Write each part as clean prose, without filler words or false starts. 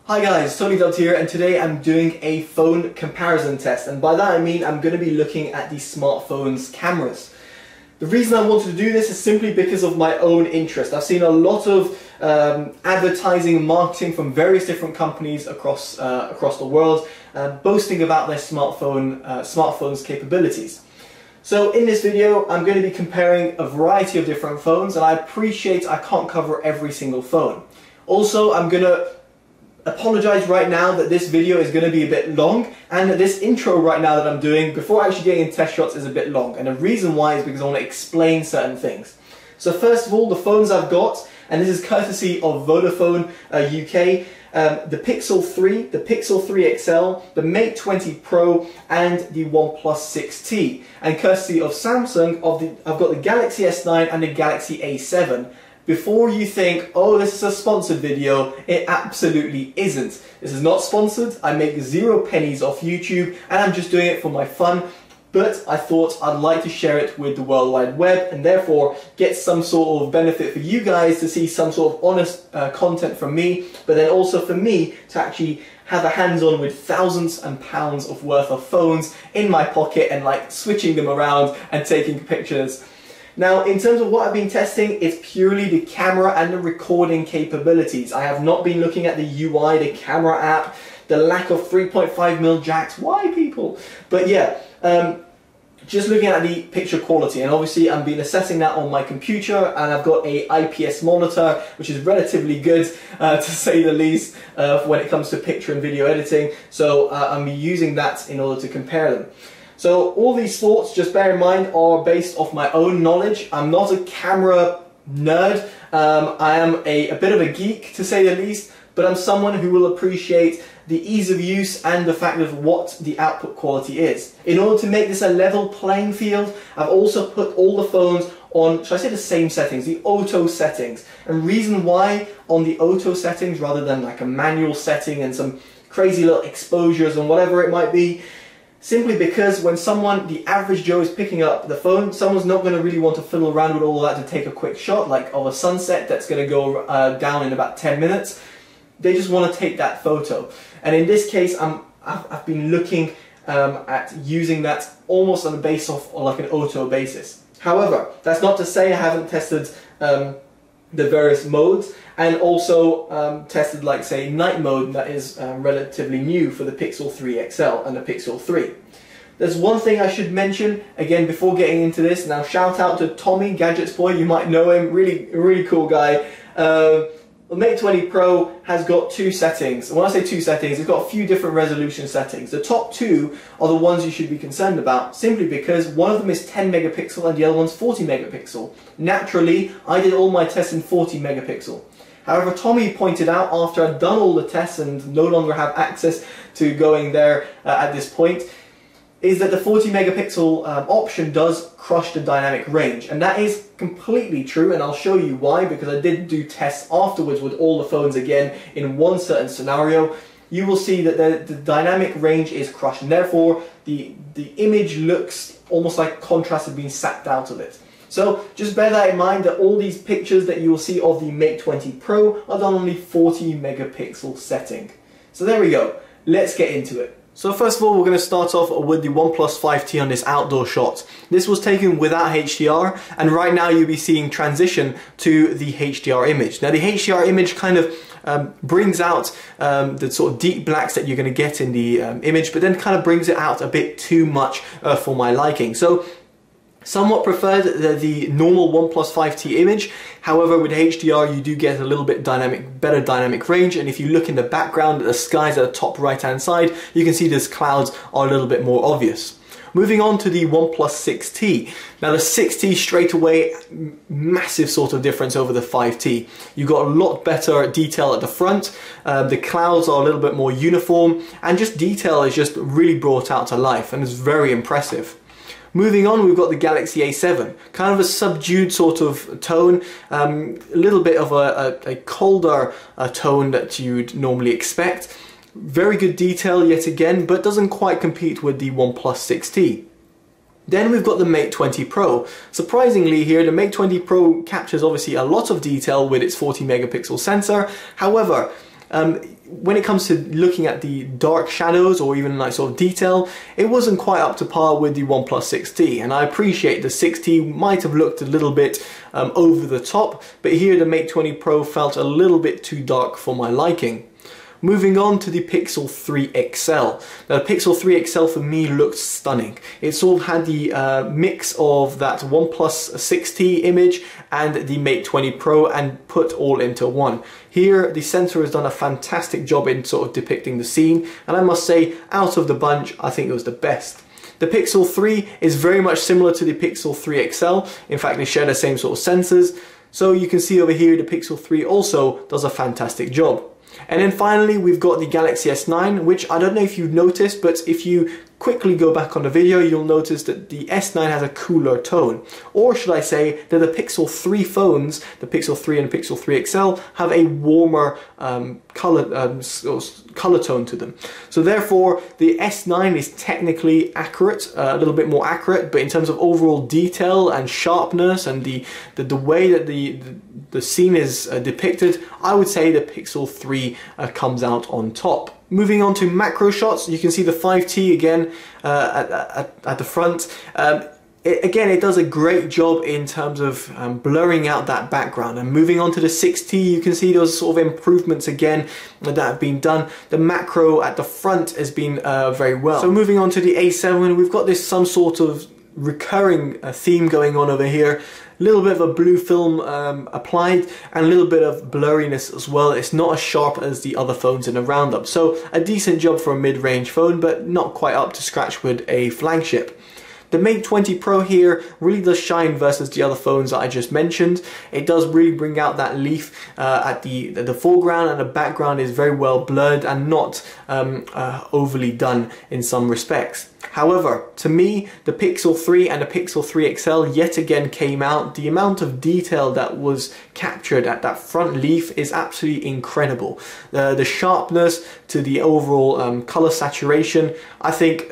Hi guys, TotallyDubbed here, and today I'm doing a phone comparison test, and by that I mean I'm going to be looking at the smartphone's cameras. The reason I wanted to do this is simply because of my own interest. I've seen a lot of advertising and marketing from various different companies across the world boasting about their smartphone's capabilities. So in this video I'm going to be comparing a variety of different phones, and I appreciate I can't cover every single phone. Also, I'm going to apologize right now that this video is going to be a bit long, and that this intro right now that I'm doing before actually getting in test shots is a bit long, and the reason why is because I want to explain certain things. So first of all, the phones I've got, and this is courtesy of Vodafone UK, the Pixel 3, the Pixel 3 XL, the Mate 20 Pro, and the OnePlus 6T. And courtesy of Samsung, I've got the Galaxy S9 and the Galaxy A7. Before you think, oh, this is a sponsored video, it absolutely isn't. This is not sponsored. I make 0 pennies off YouTube, and I'm just doing it for my fun. But I thought I'd like to share it with the World Wide Web, and therefore get some sort of benefit for you guys to see some sort of honest content from me, but then also for me to actually have a hands-on with thousands and pounds of worth of phones in my pocket and like switching them around and taking pictures. Now, in terms of what I've been testing, it's purely the camera and the recording capabilities. I have not been looking at the UI, the camera app, the lack of 3.5mm jacks. Why, people? But yeah, just looking at the picture quality, and obviously I've been assessing that on my computer, and I've got a IPS monitor, which is relatively good, to say the least, when it comes to picture and video editing. So I'm using that in order to compare them. So all these thoughts, just bear in mind, are based off my own knowledge. I'm not a camera nerd. I am a bit of a geek, to say the least, but I'm someone who will appreciate the ease of use and the fact of what the output quality is. In order to make this a level playing field, I've also put all the phones on, should I say the same settings, the auto settings. And reason why on the auto settings rather than like a manual setting and some crazy little exposures and whatever it might be, simply because when the average Joe is picking up the phone, someone's not going to really want to fiddle around with all that to take a quick shot, like of a sunset that's going to go down in about 10 minutes. They just want to take that photo. And in this case, I've been looking at using that almost on the base of like an auto basis. However, that's not to say I haven't tested the various modes, and also tested, like, say, night mode, that is relatively new for the Pixel 3 XL and the Pixel 3. There's one thing I should mention, again, before getting into this. Now, shout out to Tommy, Gadgets Boy, you might know him, really cool guy. The Mate 20 Pro has got 2 settings. When I say 2 settings, it's got a few different resolution settings. The top 2 are the ones you should be concerned about, simply because one of them is 10 megapixel and the other one's 40 megapixel. Naturally, I did all my tests in 40 megapixel. However, Tommy pointed out, after I'd done all the tests and no longer have access to going there at this point, is that the 40 megapixel option does crush the dynamic range. And that is completely true, and I'll show you why, because I did do tests afterwards with all the phones again in one certain scenario. You will see that the dynamic range is crushed, and therefore the image looks almost like contrast has been sapped out of it. So just bear that in mind, that all these pictures that you will see of the Mate 20 Pro are done on the 40 megapixel setting. So there we go, let's get into it. So first of all, we're going to start off with the OnePlus 5T on this outdoor shot. This was taken without HDR, and right now you'll be seeing transition to the HDR image. Now the HDR image kind of brings out the sort of deep blacks that you're going to get in the image, but then kind of brings it out a bit too much for my liking. So somewhat preferred the normal OnePlus 5T image. However, with HDR you do get a little bit better dynamic range, and if you look in the background at the skies at the top right hand side, you can see those clouds are a little bit more obvious. Moving on to the OnePlus 6T. Now the 6T straight away, massive sort of difference over the 5T. You've got a lot better detail at the front, the clouds are a little bit more uniform, and just detail is just really brought out to life, and it's very impressive. Moving on, we've got the Galaxy A7, kind of a subdued sort of tone, a little bit of a colder tone that you'd normally expect. Very good detail yet again, but doesn't quite compete with the OnePlus 6T. Then we've got the Mate 20 Pro. Surprisingly here, the Mate 20 Pro captures obviously a lot of detail with its 40 megapixel sensor. However, When it comes to looking at the dark shadows or even like sort of detail, it wasn't quite up to par with the OnePlus 6T, and I appreciate the 6T might have looked a little bit over the top, but here the Mate 20 Pro felt a little bit too dark for my liking. Moving on to the Pixel 3 XL. Now the Pixel 3 XL for me looked stunning. It sort of had the mix of that OnePlus 6T image and the Mate 20 Pro and put all into one. Here the sensor has done a fantastic job in sort of depicting the scene, and I must say, out of the bunch, I think it was the best. The Pixel 3 is very much similar to the Pixel 3 XL. In fact, they share the same sort of sensors. So you can see over here the Pixel 3 also does a fantastic job. And then finally we've got the Galaxy S9, which I don't know if you've noticed, but if you quickly go back on the video, you'll notice that the S9 has a cooler tone. Or should I say that the Pixel 3 phones, the Pixel 3 and Pixel 3 XL, have a warmer color tone to them. So therefore, the S9 is technically accurate, a little bit more accurate, but in terms of overall detail and sharpness and the way that the scene is depicted, I would say the Pixel 3 comes out on top. Moving on to macro shots, you can see the 5T again at the front. Again, it does a great job in terms of blurring out that background. And moving on to the 6T, you can see those sort of improvements again that have been done. The macro at the front has been very well. So moving on to the A7, we've got some sort of recurring theme going on over here. A little bit of a blue film applied and a little bit of blurriness as well. It's not as sharp as the other phones in the roundup. So a decent job for a mid-range phone, but not quite up to scratch with a flagship. The Mate 20 Pro here really does shine versus the other phones that I just mentioned. It does really bring out that leaf at the foreground, and the background is very well blurred and not overly done in some respects. However, to me, the Pixel 3 and the Pixel 3 XL yet again came out. The amount of detail that was captured at that front leaf is absolutely incredible. The sharpness to the overall color saturation, I think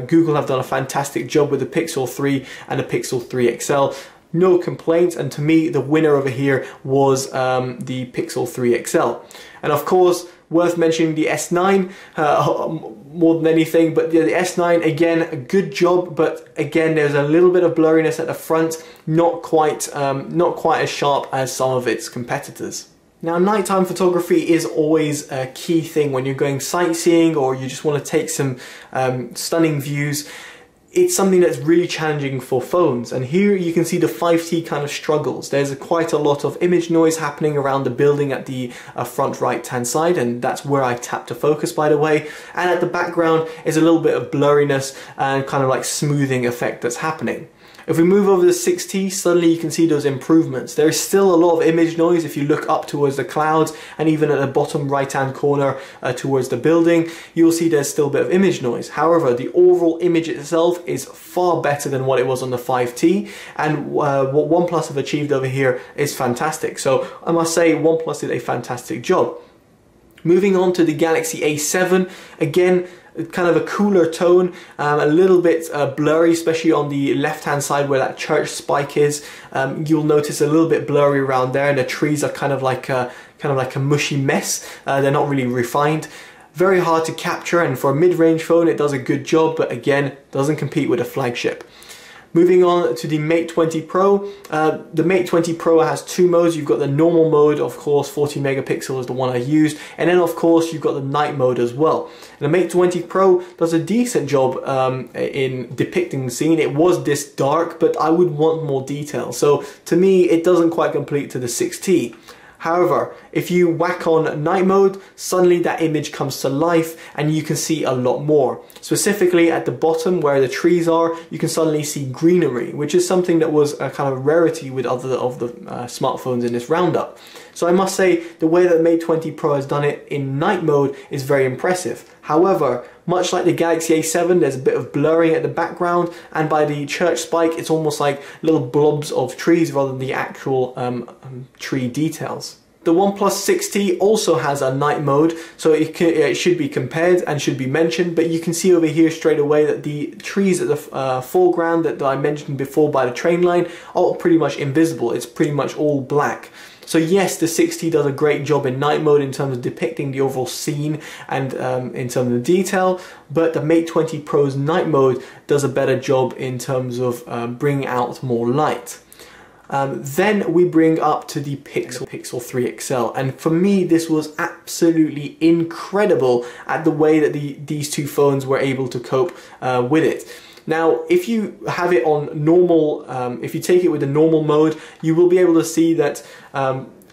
Google have done a fantastic job with the Pixel 3 and the Pixel 3 XL. No complaints, and to me the winner over here was the Pixel 3 XL. And of course, worth mentioning the S9 more than anything, but the S9 again, a good job, but again there's a little bit of blurriness at the front, not quite as sharp as some of its competitors. Now, nighttime photography is always a key thing when you're going sightseeing or you just want to take some stunning views. It's something that's really challenging for phones, and here you can see the 5T kind of struggles. There's quite a lot of image noise happening around the building at the front right hand side, and that's where I tap to focus, by the way, and at the background is a little bit of blurriness and kind of like smoothing effect that's happening. If we move over to 6T, suddenly you can see those improvements. There is still a lot of image noise if you look up towards the clouds, and even at the bottom right hand corner towards the building, you'll see there's still a bit of image noise. However, the overall image itself is far better than what it was on the 5T, and what OnePlus have achieved over here is fantastic. So I must say OnePlus did a fantastic job. Moving on to the Galaxy A7, again, kind of a cooler tone, a little bit blurry, especially on the left hand side where that church spike is. You'll notice a little bit blurry around there, and the trees are kind of like a mushy mess. They're not really refined. Very hard to capture, and for a mid-range phone it does a good job, but again doesn't compete with a flagship. Moving on to the Mate 20 Pro. The Mate 20 Pro has two modes. You've got the normal mode, of course, 40 megapixel is the one I used, and then of course you've got the night mode as well. And the Mate 20 Pro does a decent job in depicting the scene. It was this dark, but I would want more detail. So to me, it doesn't quite complete to the 6T. However, if you whack on night mode, suddenly that image comes to life and you can see a lot more. Specifically at the bottom where the trees are, you can suddenly see greenery, which is something that was a kind of rarity with other of the smartphones in this roundup. So I must say, the way that Mate 20 Pro has done it in night mode is very impressive. However, much like the Galaxy A7, there's a bit of blurring at the background, and by the church spike, it's almost like little blobs of trees rather than the actual tree details. The OnePlus 6T also has a night mode, so it should be compared and should be mentioned, but you can see over here straight away that the trees at the foreground that I mentioned before by the train line are pretty much invisible. It's pretty much all black. So yes, the 60 does a great job in night mode in terms of depicting the overall scene and in terms of the detail, but the Mate 20 Pro's night mode does a better job in terms of bringing out more light. Then we bring up to the Pixel 3 XL, and for me this was absolutely incredible at the way that these two phones were able to cope with it. Now, if you have it on normal, if you take it with the normal mode, you will be able to see that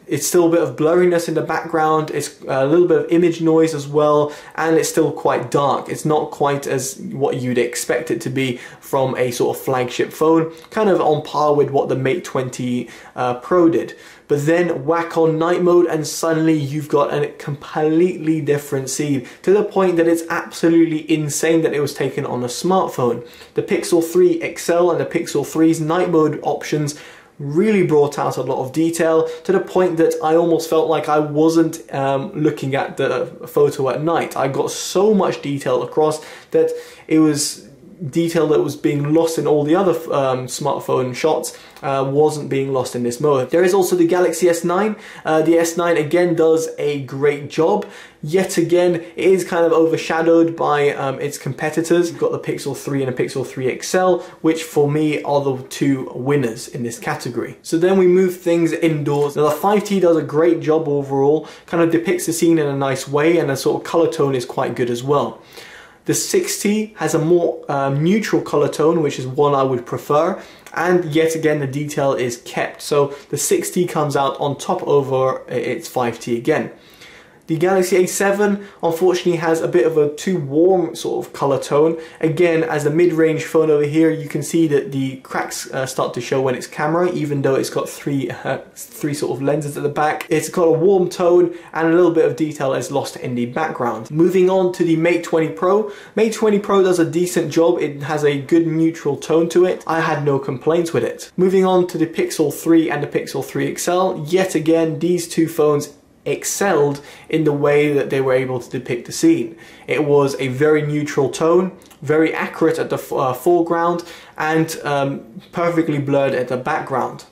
it's still a bit of blurriness in the background, it's a little bit of image noise as well, and it's still quite dark. It's not quite as what you'd expect it to be from a sort of flagship phone, kind of on par with what the Mate 20 Pro did. But then whack on night mode and suddenly you've got a completely different scene, to the point that it's absolutely insane that it was taken on a smartphone. The Pixel 3 XL and the Pixel 3's night mode options really brought out a lot of detail, to the point that I almost felt like I wasn't looking at the photo at night. I got so much detail across that it was detail that was being lost in all the other smartphone shots wasn't being lost in this mode. There is also the Galaxy S9. The S9 again does a great job. Yet again, it is kind of overshadowed by its competitors. You've got the Pixel 3 and the Pixel 3 XL, which for me are the two winners in this category. So then we move things indoors. Now the 5T does a great job overall, kind of depicts the scene in a nice way, and the sort of color tone is quite good as well. The 6T has a more neutral color tone, which is one I would prefer, and yet again the detail is kept. So the 6T comes out on top over its 5T again. The Galaxy A7 unfortunately has a bit of a too warm sort of color tone. Again, as a mid-range phone over here, you can see that the cracks start to show when it's camera, even though it's got three sort of lenses at the back. It's got a warm tone and a little bit of detail is lost in the background. Moving on to the Mate 20 Pro. Mate 20 Pro does a decent job. It has a good neutral tone to it. I had no complaints with it. Moving on to the Pixel 3 and the Pixel 3 XL. Yet again, these two phones excelled in the way that they were able to depict the scene. It was a very neutral tone, very accurate at the foreground, and perfectly blurred at the background.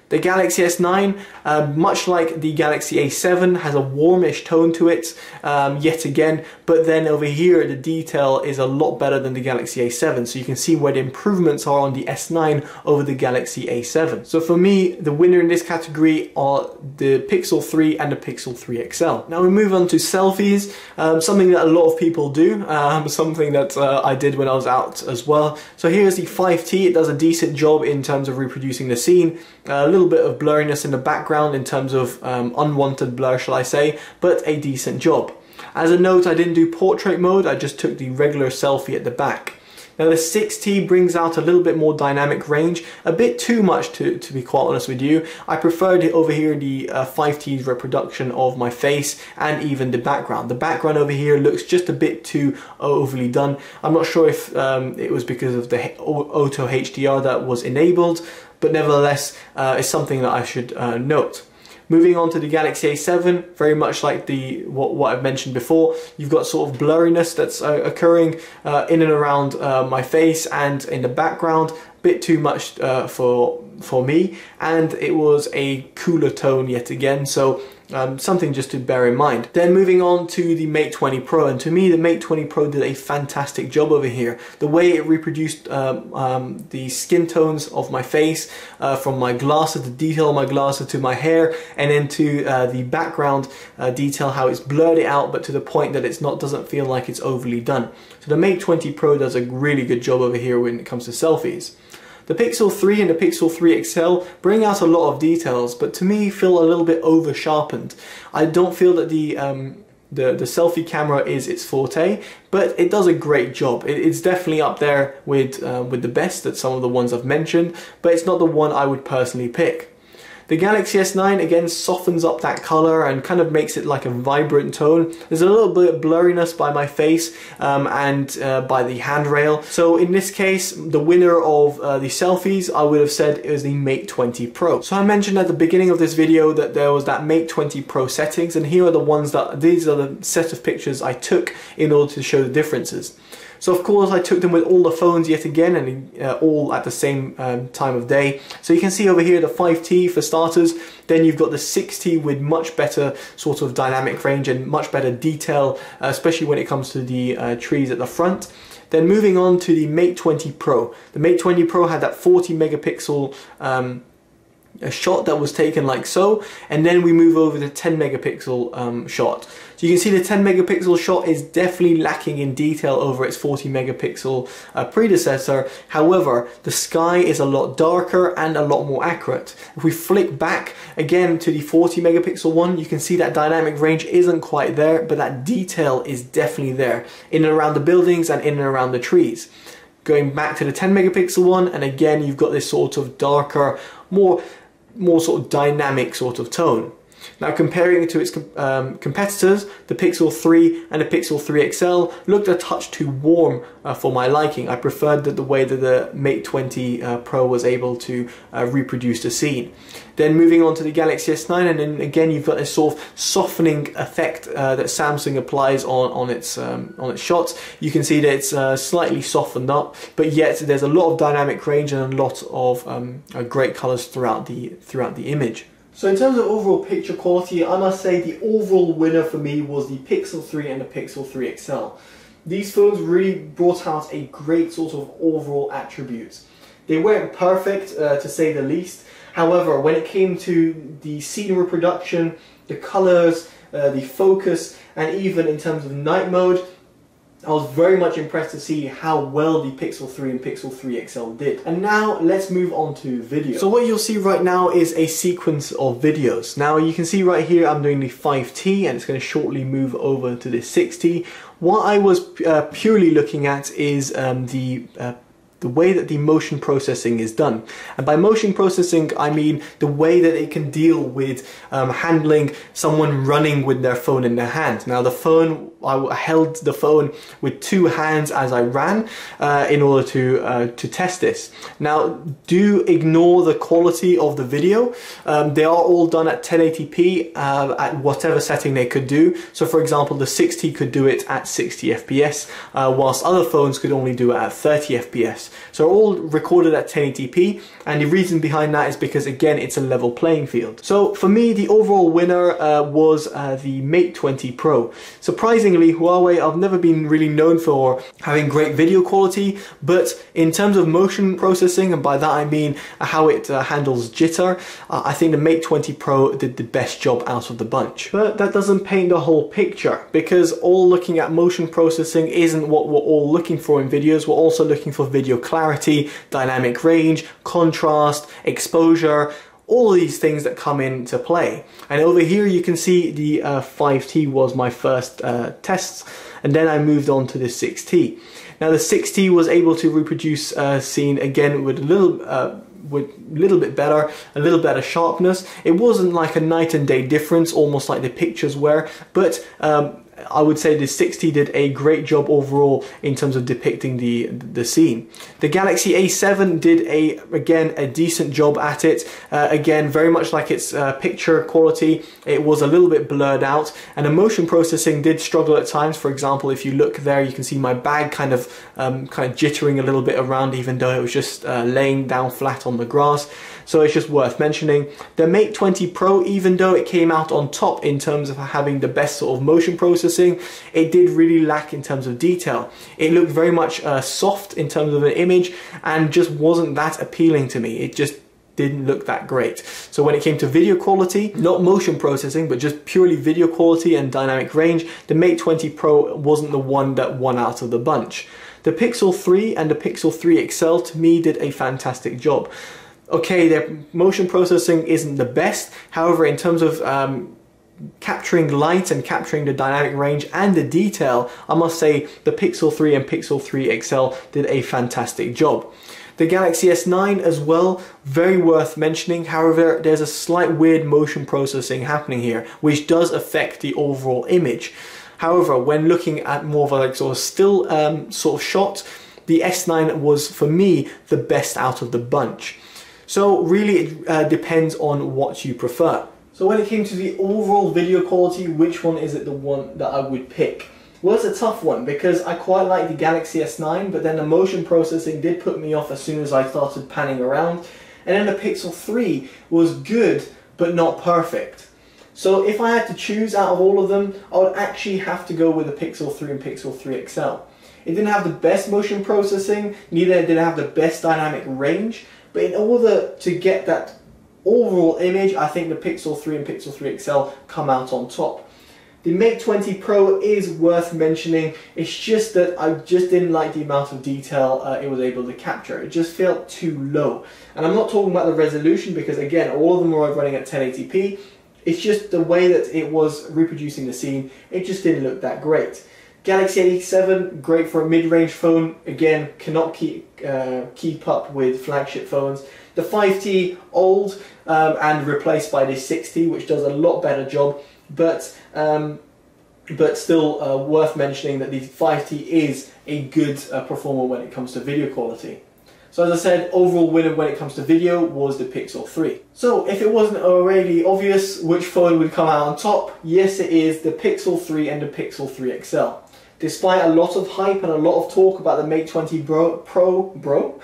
The Galaxy S9, much like the Galaxy A7, has a warmish tone to it, yet again, but then over here the detail is a lot better than the Galaxy A7, so you can see where the improvements are on the S9 over the Galaxy A7. So for me, the winner in this category are the Pixel 3 and the Pixel 3 XL. Now we move on to selfies, something that a lot of people do, something that I did when I was out as well. So here's the 5T, it does a decent job in terms of reproducing the scene. A little bit of blurriness in the background in terms of unwanted blur, shall I say, but a decent job. As a note, I didn't do portrait mode, I just took the regular selfie at the back. Now the 6T brings out a little bit more dynamic range, a bit too much to be quite honest with you. I preferred over here the 5T's reproduction of my face and even the background. The background over here looks just a bit too overly done. I'm not sure if it was because of the auto HDR that was enabled, but nevertheless it's something that I should note. Moving on to the Galaxy A7, very much like what I've mentioned before, you've got sort of blurriness that's occurring in and around my face and in the background, a bit too much for me, and it was a cooler tone yet again, so something just to bear in mind. Then moving on to the Mate 20 Pro, and to me the Mate 20 Pro did a fantastic job over here. The way it reproduced the skin tones of my face, from my glasses, the detail of my glasses to my hair, and then to the background detail, how it's blurred it out but to the point that it's not, doesn't feel like it's overly done. So the Mate 20 Pro does a really good job over here when it comes to selfies. The Pixel 3 and the Pixel 3 XL bring out a lot of details, but to me feel a little bit over sharpened. I don't feel that the selfie camera is its forte, but it does a great job. It's definitely up there with the best at some of the ones I've mentioned, but it's not the one I would personally pick. The Galaxy S9 again softens up that color and kind of makes it like a vibrant tone. There's a little bit of blurriness by my face and by the handrail. So in this case, the winner of the selfies, I would have said it was the Mate 20 Pro. So I mentioned at the beginning of this video that there was that Mate 20 Pro settings, and here are the ones these are the set of pictures I took in order to show the differences. So of course I took them with all the phones yet again, and all at the same time of day. So you can see over here the 5T for starters, then you've got the 6T with much better sort of dynamic range and much better detail, especially when it comes to the trees at the front. Then moving on to the Mate 20 Pro. The Mate 20 Pro had that 40 megapixel a shot that was taken like so, and then we move over to 10 megapixel shot. So you can see the 10 megapixel shot is definitely lacking in detail over its 40 megapixel predecessor. However, the sky is a lot darker and a lot more accurate. If we flick back again to the 40 megapixel one, you can see that dynamic range isn't quite there, but that detail is definitely there in and around the buildings and in and around the trees. Going back to the 10 megapixel one, and again you've got this sort of darker, more sort of dynamic sort of tone. Now comparing it to its competitors, the Pixel 3 and the Pixel 3 XL looked a touch too warm for my liking. I preferred the way that the Mate 20 Pro was able to reproduce the scene. Then moving on to the Galaxy S9, and then again you've got this sort of softening effect that Samsung applies on its shots. You can see that it's slightly softened up, but yet there's a lot of dynamic range and a lot of great colors throughout the image. So in terms of overall picture quality, I must say the overall winner for me was the Pixel 3 and the Pixel 3 XL. These phones really brought out a great sort of overall attributes. They weren't perfect to say the least. However, when it came to the scene reproduction, the colors, the focus, and even in terms of night mode, I was very much impressed to see how well the Pixel 3 and Pixel 3 XL did. And now let's move on to video. So what you'll see right now is a sequence of videos. Now you can see right here I'm doing the 5T, and it's going to shortly move over to the 6T. What I was purely looking at is the way that the motion processing is done. And by motion processing, I mean the way that it can deal with handling someone running with their phone in their hand. Now I held the phone with two hands as I ran in order to test this. Now do ignore the quality of the video. They are all done at 1080p at whatever setting they could do. So for example, the 6T could do it at 60 FPS, whilst other phones could only do it at 30 FPS. So all recorded at 1080p, and the reason behind that is because again it's a level playing field. So for me the overall winner was the Mate 20 Pro. Surprisingly, Huawei, I've never been really known for having great video quality, but in terms of motion processing, and by that I mean how it handles jitter, I think the Mate 20 Pro did the best job out of the bunch. But that doesn't paint the whole picture, because all looking at motion processing isn't what we're all looking for in videos. We're also looking for video clarity, dynamic range, contrast, exposure, all of these things that come into play. And over here you can see the 5T was my first test, and then I moved on to the 6T. Now the 6T was able to reproduce scene again with a little bit better, a little better sharpness. It wasn't like a night and day difference, almost like the pictures were, but I would say the 6T did a great job overall in terms of depicting the scene. The Galaxy A7 did again a decent job at it. Again, very much like its picture quality, it was a little bit blurred out, and the motion processing did struggle at times. For example, if you look there, you can see my bag kind of jittering a little bit around, even though it was just laying down flat on the grass. So it's just worth mentioning. The Mate 20 Pro, even though it came out on top in terms of having the best sort of motion processing, it did really lack in terms of detail. It looked very much soft in terms of an image, and just wasn't that appealing to me. It just didn't look that great. So when it came to video quality, not motion processing, but just purely video quality and dynamic range, the Mate 20 Pro wasn't the one that won out of the bunch. The Pixel 3 and the Pixel 3 XL to me did a fantastic job. Okay, their motion processing isn't the best. However, in terms of capturing light and capturing the dynamic range and the detail, I must say the Pixel 3 and Pixel 3 XL did a fantastic job. The Galaxy S9 as well, very worth mentioning. However, there's a slight weird motion processing happening here, which does affect the overall image. However, when looking at more of a like sort of still sort of shot, the S9 was for me the best out of the bunch. So really it depends on what you prefer. So when it came to the overall video quality, which one is it the one that I would pick? Well, it's a tough one because I quite like the Galaxy S9, but then the motion processing did put me off as soon as I started panning around. And then the Pixel 3 was good, but not perfect. So if I had to choose out of all of them, I would actually have to go with the Pixel 3 and Pixel 3 XL. It didn't have the best motion processing, neither did it have the best dynamic range, but in order to get that overall image, I think the Pixel 3 and Pixel 3 XL come out on top. The Mate 20 Pro is worth mentioning. It's just that I just didn't like the amount of detail it was able to capture. It just felt too low. And I'm not talking about the resolution because, again, all of them are running at 1080p. It's just the way that it was reproducing the scene. It just didn't look that great. Galaxy A7, great for a mid-range phone. Again, cannot keep up with flagship phones. The 5T, old and replaced by the 6T, which does a lot better job. But still worth mentioning that the 5T is a good performer when it comes to video quality. So as I said, overall winner when it comes to video was the Pixel 3. So if it wasn't already obvious which phone would come out on top, yes it is the Pixel 3 and the Pixel 3 XL. Despite a lot of hype and a lot of talk about the Mate 20 Pro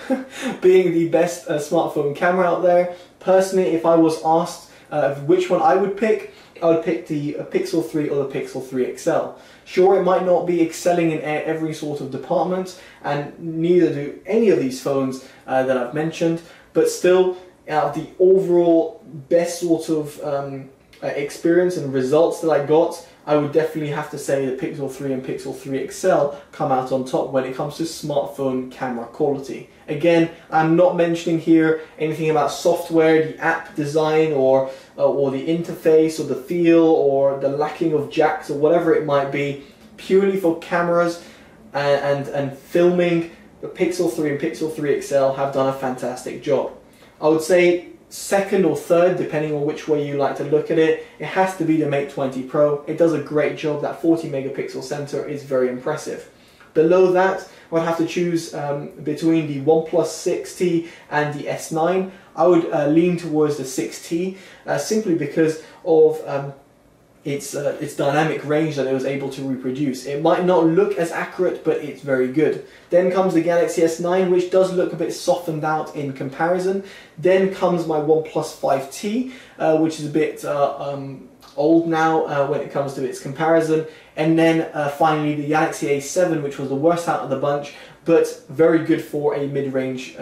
being the best smartphone camera out there, personally if I was asked which one I would pick the Pixel 3 or the Pixel 3 XL. Sure, it might not be excelling in every sort of department, and neither do any of these phones that I've mentioned, but still, out of the overall best sort of experience and results that I got, I would definitely have to say the Pixel 3 and Pixel 3 XL come out on top when it comes to smartphone camera quality. Again, I'm not mentioning here anything about software, the app design, or the interface, or the feel, or the lacking of jacks, or whatever it might be. Purely for cameras and filming, the Pixel 3 and Pixel 3 XL have done a fantastic job. I would say second or third, depending on which way you like to look at it, it has to be the Mate 20 Pro. It does a great job. That 40 megapixel sensor is very impressive. Below that, I would have to choose between the OnePlus 6T and the S9. I would lean towards the 6T simply because of its dynamic range that it was able to reproduce. It might not look as accurate, but it's very good. Then comes the Galaxy S9, which does look a bit softened out in comparison. Then comes my OnePlus 5T, which is a bit old now when it comes to its comparison. And then finally the Galaxy A7, which was the worst out of the bunch, but very good for a mid-range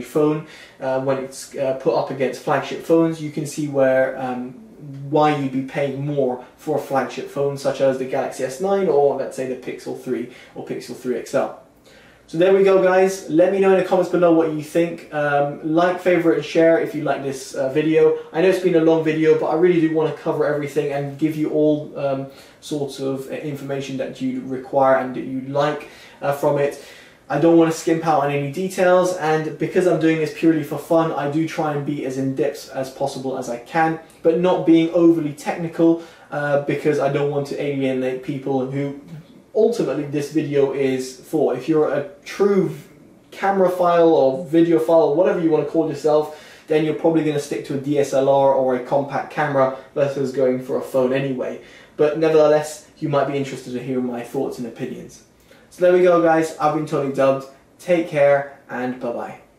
phone. When it's put up against flagship phones, you can see why you'd be paying more for a flagship phone such as the Galaxy S9 or let's say the Pixel 3 or Pixel 3 XL. So there we go guys, let me know in the comments below what you think. Like, favorite and share if you like this video. I know it's been a long video, but I really do want to cover everything and give you all sorts of information that you require and that you like from it. I don't want to skimp out on any details, and because I'm doing this purely for fun, I do try and be as in-depth as possible as I can, but not being overly technical because I don't want to alienate people who ultimately this video is for. If you're a true camera file or video file, whatever you want to call yourself, then you're probably going to stick to a DSLR or a compact camera versus going for a phone anyway. But nevertheless, you might be interested to hear my thoughts and opinions. So there we go guys, I've been Totally Dubbed, take care and bye bye.